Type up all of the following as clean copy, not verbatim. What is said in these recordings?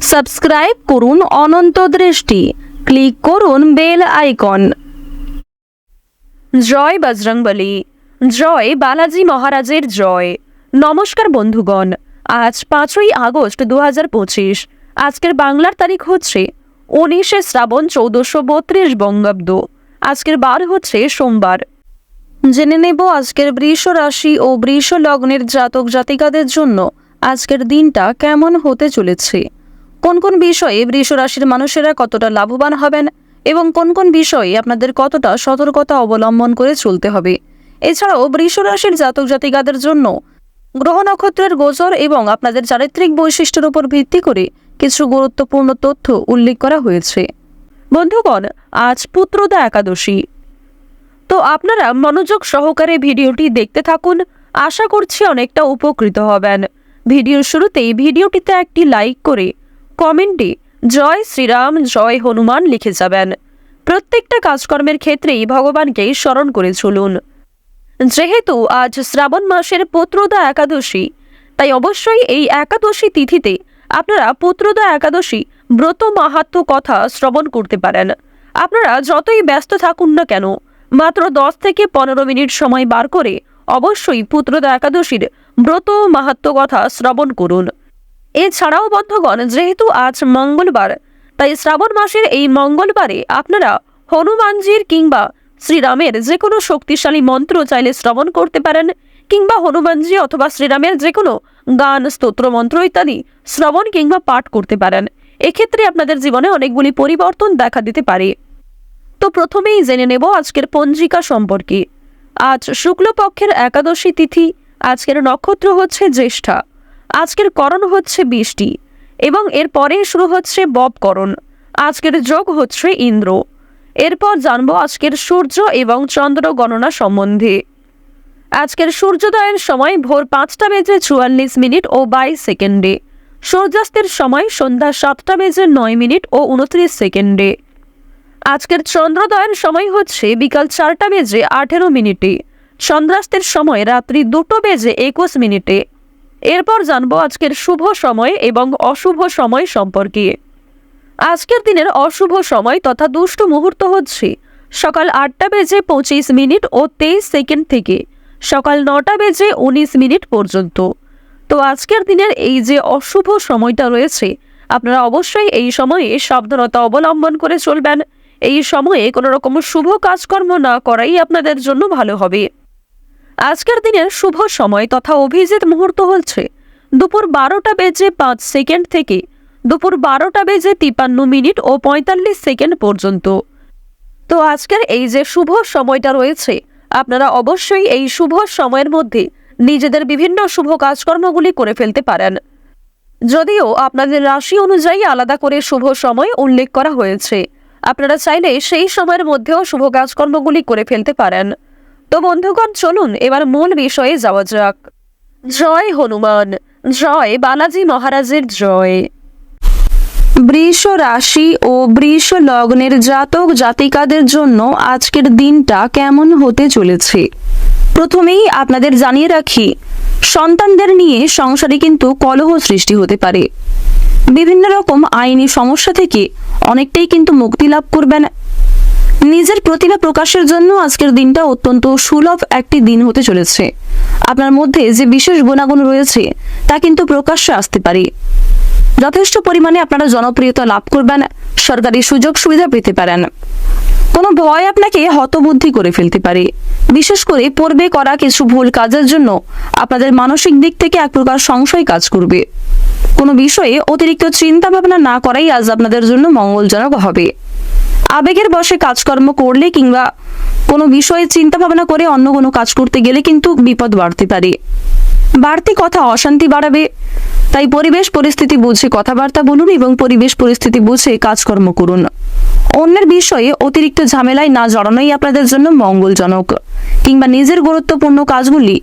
Subscribe করুন অনন্ত দৃষ্টি, click করুন বেল আইকন। জয় বজরংবলী, জয় বালাজি মহারাজের জয়। নমস্কার বন্ধুগণ, আজ 5ই আগস্ট 2025। আজকের বাংলার তারিখ হচ্ছে 19শে শ্রাবণ 1432 বঙ্গাব্দ। আজকের বার হচ্ছে সোমবার। জেনে নেব আজকের বৃষ রাশি ও বৃষ লগ্নের জাতক জাতিকাদের জন্য আজকের দিনটা কেমন হতে চলেছে, কোন কোন বিষয়ে বৃষ রাশির মানুষেরা কতটা লাভবান হবেন এবং কোন কোন বিষয়ে আপনাদের কতটা সতর্কতা অবলম্বন করে চলতে হবে। এছাড়াও বৃষ রাশির জাতক জাতিকাদের জন্য গ্রহ নক্ষত্রের গোচর এবং আপনাদের চারিত্রিক বৈশিষ্ট্যের উপর ভিত্তি করে কিছু গুরুত্বপূর্ণ তথ্য উল্লেখ করা হয়েছে। বন্ধুগণ, আজ পুত্রদা একাদশী, তো আপনারা মনোযোগ সহকারে ভিডিওটি দেখতে থাকুন। আশা করছি অনেকটা উপকৃত হবেন। ভিডিওর শুরুতেই ভিডিওটিতে একটি লাইক করে কমেন্টে জয় শ্রীরাম জয় হনুমান লিখে যাবেন। প্রত্যেকটা কাজকর্মের ক্ষেত্রেই ভগবানকে স্মরণ করে চলুন। যেহেতু আজ শ্রাবণ মাসের পুত্রদা একাদশী, তাই অবশ্যই এই একাদশী তিথিতে আপনারা পুত্রদা একাদশী ব্রত মাহাত্ম্য কথা শ্রবণ করতে পারেন। আপনারা যতই ব্যস্ত থাকুন না কেন, মাত্র 10 থেকে 15 মিনিট সময় বার করে অবশ্যই পুত্রদা একাদশীর ব্রত মাহাত্ম্য কথা শ্রবণ করুন। এছাড়াও বন্ধুগণ, যেহেতু আজ মঙ্গলবার, তাই শ্রাবণ মাসের এই মঙ্গলবারে আপনারা হনুমানজির কিংবা শ্রীরামের যে কোনো শক্তিশালী মন্ত্র চাইলে শ্রবণ করতে পারেন, কিংবা হনুমানজি অথবা শ্রীরামের যে কোনো গান, স্তোত্র, মন্ত্র ইত্যাদি শ্রবণ কিংবা পাঠ করতে পারেন। এক্ষেত্রে আপনাদের জীবনে অনেকগুলি পরিবর্তন দেখা দিতে পারে। তো প্রথমেই জেনে নেব আজকের পঞ্জিকা সম্পর্কে। আজ শুক্লপক্ষের একাদশী তিথি, আজকের নক্ষত্র হচ্ছে জ্যেষ্ঠা, আজকের করণ হচ্ছে বৃষ্টি এবং এরপরে শুরু হচ্ছে ববকরণ। আজকের যোগ হচ্ছে ইন্দ্র। এরপর জানবো আজকের সূর্য এবং চন্দ্র গণনা সম্বন্ধে। আজকের সূর্যোদয়ের সময় ভোর 5:44 ও 22 সেকেন্ডে, সূর্যাস্তের সময় সন্ধ্যা 7:09 ও 29 সেকেন্ডে। আজকের চন্দ্রোদয়ের সময় হচ্ছে বিকাল 4:18, চন্দ্রাস্তের সময় রাত্রি 2:21। এরপর জানবো আজকের শুভ সময় এবং অশুভ সময় সম্পর্কে। আজকের দিনের অশুভ সময় তথা দুষ্ট মুহূর্ত হচ্ছে সকাল 8:25 ও 23 সেকেন্ড থেকে সকাল 9:19 পর্যন্ত। তো আজকের দিনের এই যে অশুভ সময়টা রয়েছে, আপনারা অবশ্যই এই সময়ে সাবধানতা অবলম্বন করে চলবেন। এই সময়ে কোনো রকম শুভ কাজকর্ম না করাই আপনাদের জন্য ভালো হবে। আজকের দিনের শুভ সময় তথা অভিজিৎ মুহূর্ত হচ্ছে দুপুর 12:05 থেকে দুপুর 12:53 ও 45 সেকেন্ড পর্যন্ত। তো আজকের এই যে শুভ সময়টা রয়েছে, আপনারা অবশ্যই এই শুভ সময়ের মধ্যে নিজেদের বিভিন্ন শুভ কাজকর্মগুলি করে ফেলতে পারেন। যদিও আপনাদের রাশি অনুযায়ী আলাদা করে শুভ সময় উল্লেখ করা হয়েছে, আপনারা চাইলে সেই সময়ের মধ্যেও শুভ কাজকর্মগুলি করে ফেলতে পারেন। তো বন্ধুগণ, চলুন এবার মূল বিষয়ে যাওয়া যাক। জয় হনুমান, জয় বালাজি মহারাজের জয়। বৃষ রাশি ও বৃষ লগ্নের জাতক জাতিকাদের জন্য আজকের দিনটা কেমন হতে চলেছে। প্রথমেই আপনাদের জানিয়ে রাখি, সন্তানদের নিয়ে সংসারে কিন্তু কলহ সৃষ্টি হতে পারে। বিভিন্ন রকম আইনি সমস্যা থেকে অনেকটাই কিন্তু মুক্তি লাভ করবেন। নিজের প্রতিভা প্রকাশের জন্য আজকের দিনটা অত্যন্ত সুলভ একটি দিন হতে চলেছে। আপনার মধ্যে যে বিশেষ গুণাগুণ রয়েছে তা কিন্তু প্রকাশ্যে আসতে পারে। যথেষ্ট পরিমাণে আপনারা জনপ্রিয়তা লাভ করবেন, সরকারি সুযোগ সুবিধা পেতে পারেন। কোনো ভয় আপনাকে হতবুদ্ধি করে ফেলতে পারে। বিশেষ করে পূর্বে করা কিছু ভুল কাজের জন্য আপনাদের মানসিক দিক থেকে এক প্রকার সংশয় কাজ করবে। কোনো বিষয়ে অতিরিক্ত চিন্তা ভাবনা না করাই আজ আপনাদের জন্য মঙ্গলজনক হবে। আবেগের বশে কাজকর্ম করলে কিংবা কোনো বিষয়ে চিন্তা ভাবনা করে অন্য কোনো কাজ করতে গেলে কিন্তু বিপদ বাড়তে পারে। বাড়তি কথা অশান্তি বাড়াবে, তাই পরিবেশ পরিস্থিতি বুঝে কথাবার্তা বলুন এবং পরিবেশ পরিস্থিতি বুঝে কাজকর্ম করুন। অন্যের বিষয়ে অতিরিক্ত ঝামেলায় না জড়ানোই আপনাদের জন্য মঙ্গলজনক, কিংবা নিজের গুরুত্বপূর্ণ কাজগুলি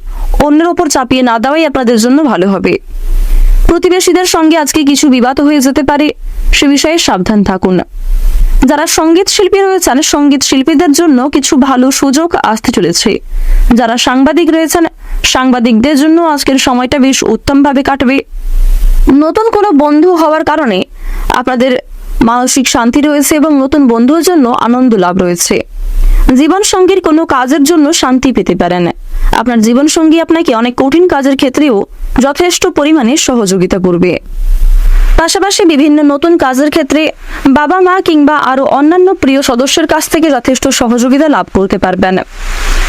অন্যের ওপর চাপিয়ে না দেওয়াই আপনাদের জন্য ভালো হবে। প্রতিবেশীদের সঙ্গে আজকে কিছু বিবাদ হয়ে যেতে পারে, সে বিষয়ে সাবধান থাকুন। যারা সঙ্গীত শিল্পী রয়েছেন, সঙ্গীত শিল্পীদের জন্য কিছু ভালো সুযোগ আসতে চলেছে। যারা সাংবাদিক রয়েছেন, সাংবাদিকদের জন্য আজকের সময়টা বেশ উত্তমভাবে কাটবে। নতুন কোনো বন্ধু হওয়ার কারণে আপনাদের মানসিক শান্তি রয়েছে এবং নতুন বন্ধুর জন্য আনন্দ লাভ রয়েছে। জীবনসঙ্গীর কোনো কাজের জন্য শান্তি পেতে পারেন। আপনার জীবনসঙ্গী আপনাকে অনেক কঠিন কাজের ক্ষেত্রেও যথেষ্ট পরিমাণে সহযোগিতা করবে। পাশাপাশি বিভিন্ন নতুন কাজের ক্ষেত্রে বাবা মা কিংবা আরো অন্যান্য প্রিয় সদস্যের কাছ থেকে যথেষ্ট সহযোগিতা লাভ করতে পারবেন।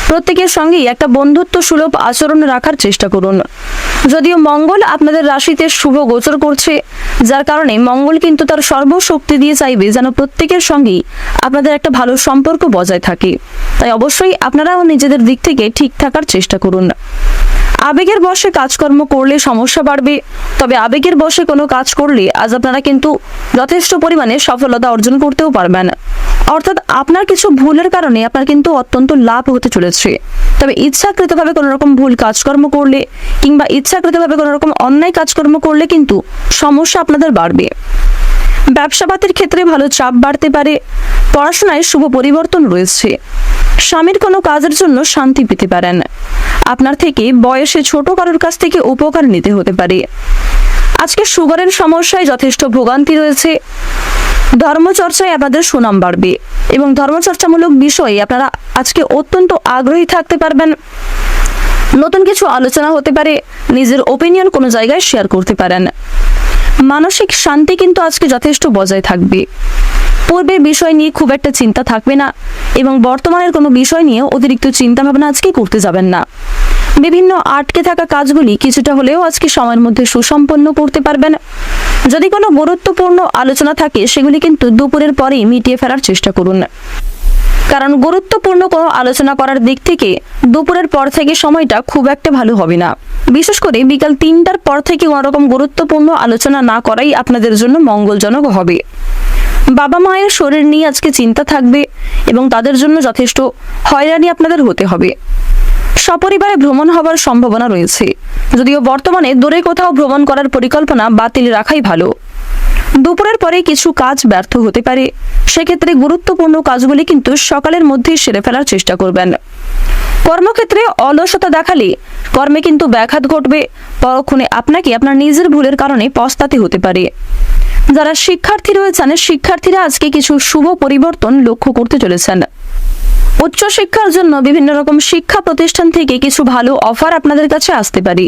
প্রত্যেকের সঙ্গেই একটা বন্ধুত্ব সুলভ আচরণ রাখার চেষ্টা করুন। যদিও মঙ্গল আপনাদের রাশিতে শুভ গোচর করছে, যার কারণে মঙ্গল কিন্তু তার সর্বশক্তি দিয়ে চাইবে যেন প্রত্যেকের সঙ্গেই আপনাদের একটা ভালো সম্পর্ক বজায় থাকে। তাই অবশ্যই আপনারাও নিজেদের দিক থেকে ঠিক থাকার চেষ্টা করুন। আবেগের বশে কাজকর্ম করলে সমস্যা বাড়বে, তবে আবেগের বশে কোনো কাজ করলে আজ আপনারা কিন্তু যথেষ্ট পরিমাণে সফলতা অর্জন করতেও পারবেন। অর্থাৎ আপনার কিছু ভুলের কারণে আপনার কিন্তু অত্যন্ত লাভ হতে চলেছে। তবে ইচ্ছাকৃতভাবে কোনো রকম ভুল কাজকর্ম করলে কিংবা ইচ্ছাকৃতভাবে কোনো রকম অন্যায় কাজকর্ম করলে কিন্তু সমস্যা আপনাদের বাড়বে। ব্যবসাপাতির ক্ষেত্রে ভালো চাপ বাড়তে পারে। পড়াশোনায় শুভ পরিবর্তন রয়েছে। স্বামীর কোনো কাজের জন্য শান্তি পেতে পারেন। আপনার থেকে বয়সে ছোট কারোর কাছ থেকে উপকার নিতে হতে পারে। আজকে সুগারের সমস্যায় যথেষ্ট ভোগান্তি রয়েছে। ধর্মচর্চায় আপনাদের সুনাম বাড়বে এবং ধর্মচর্চামূলক বিষয়ে আপনারা আজকে অত্যন্ত আগ্রহী থাকতে পারবেন। নতুন কিছু আলোচনা হতে পারে। নিজের ওপিনিয়ন কোনো জায়গায় শেয়ার করতে পারেন। মানসিক শান্তি কিন্তু আজকে যথেষ্ট বজায় থাকবে। পূর্বের বিষয় নিয়ে খুব একটা চিন্তা থাকবে না এবং বর্তমানের কোনো বিষয় নিয়ে অতিরিক্ত চিন্তা ভাবনা আজকে করতে যাবেন না। বিভিন্ন আটকে থাকা কাজগুলি কিছুটা হলেও আজকে সময়ের মধ্যে সুসম্পন্ন করতে পারবেন। যদি কোনো গুরুত্বপূর্ণ আলোচনা থাকে সেগুলি কিন্তু দুপুরের পরেই মিটিয়ে ফেলার চেষ্টা করুন, কারণ গুরুত্বপূর্ণ কোনো আলোচনা করার দিক থেকে দুপুরের পর থেকে সময়টা খুব একটা ভালো হবে না। বিশেষ করে বিকাল 3টার পর থেকে কোনো রকম গুরুত্বপূর্ণ আলোচনা না করাই আপনাদের জন্য মঙ্গলজনক হবে। বাবা মায়ের শরীর নিয়ে আজকে চিন্তা থাকবে এবং তাদের জন্য যথেষ্ট হয়রানি আপনাদের হতে হবে। সপরিবারে ভ্রমণ হবার সম্ভাবনা রয়েছে, যদিও বর্তমানে দূরে কোথাও ভ্রমণ করার পরিকল্পনা বাতিল রাখাই ভালো। দুপুরের পরে কিছু কাজ ব্যর্থ হতে পারে, সেক্ষেত্রে গুরুত্বপূর্ণ কাজগুলি কিন্তু সকালের মধ্যেই সেরে ফেলার চেষ্টা করবেন। কর্মক্ষেত্রে অলসতা দেখালে কর্মে কিন্তু ব্যাঘাত ঘটবে। পরক্ষণে আপনাকে আপনার নিজের ভুলের কারণে পস্তাতে হতে পারে। যারা শিক্ষার্থী রয়েছেন, শিক্ষার্থীরা আজকে কিছু শুভ পরিবর্তন লক্ষ্য করতে চলেছেন। উচ্চশিক্ষার জন্য বিভিন্ন রকম শিক্ষা প্রতিষ্ঠান থেকে কিছু ভালো অফার আপনাদের কাছে আসতে পারে।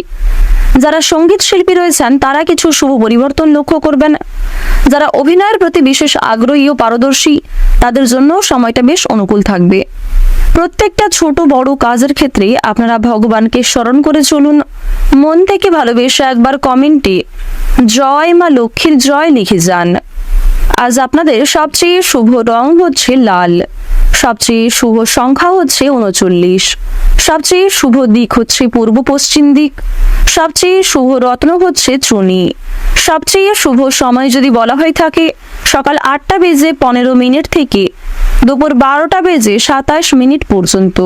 যারা সঙ্গীত শিল্পী রয়েছেন তারা কিছু শুভ পরিবর্তন লক্ষ্য করবেন। যারা অভিনয়ের প্রতি বিশেষ আগ্রহী ও পারদর্শী তাদের জন্য সময়টা বেশ অনুকূল থাকবে। প্রত্যেকটা ছোট বড় কাজের ক্ষেত্রে আপনারা ভগবানকে স্মরণ করে চলুন। মন থেকে ভালোবেসে একবার কমেন্টে জয় মা লক্ষ্মীর জয় লিখে যান। আজ আপনাদের সবচেয়ে শুভ রং হচ্ছে লাল, সবচেয়ে শুভ সংখ্যা হচ্ছে 39, সবচেয়ে শুভ দিক হচ্ছে পূর্ব পশ্চিম দিক, সবচেয়ে শুভ রত্ন হচ্ছে চুনি। সবচেয়ে শুভ সময় যদি বলা হয়ে থাকে সকাল 8:15 থেকে দুপুর 12:27 পর্যন্ত।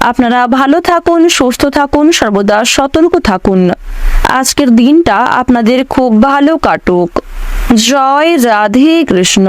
আপনারা ভালো থাকুন, সুস্থ থাকুন, সর্বদা সতর্ক থাকুন। আজকের দিনটা আপনাদের খুব ভালো কাটুক। জয় রাধে কৃষ্ণ।